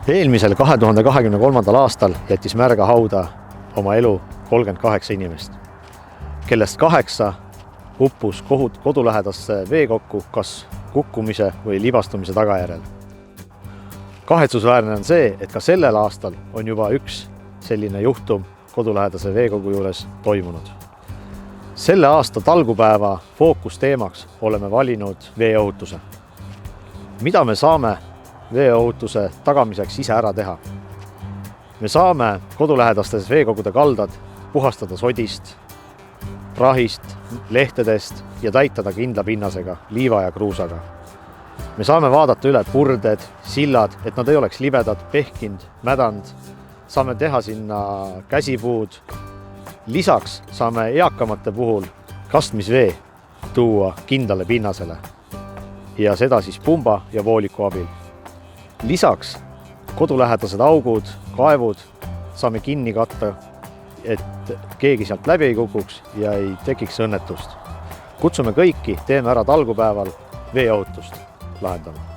Eelmisel 2023. aastal jättis märga hauda oma elu 38 inimest, kellest 8 uppus kodulähedasse veekokku kas kukkumise või libastumise tagajärjel. Kahetsusväärne on see, et ka sellel aastal on juba üks selline juhtum kodulähedase veekogu juures toimunud. Selle aasta talgupäeva fookusteemaks oleme valinud veeohutuse. Mida me saame veeohutuse tagamiseks ise ära teha? Me saame kodulähedastes veekogude kaldad puhastada sodist, prahist, lehtedest ja täita ta kindla pinnasega, liiva ja kruusaga. Me saame vaadata üle purded, sillad, et nad ei oleks libedad, pehkind, mädand. Saame teha sinna käsipuud. Lisaks saame eakamate puhul kastmisvee tuua kindlale pinnasele ja seda siis pumba ja vooliku abil. Lisaks kodulähedased augud, kaevud saame kinni katta, et keegi sealt läbi ei kukuks ja ei tekiks õnnetust. Kutsume kõiki, teeme ära talgupäeval veeohutust lahendama.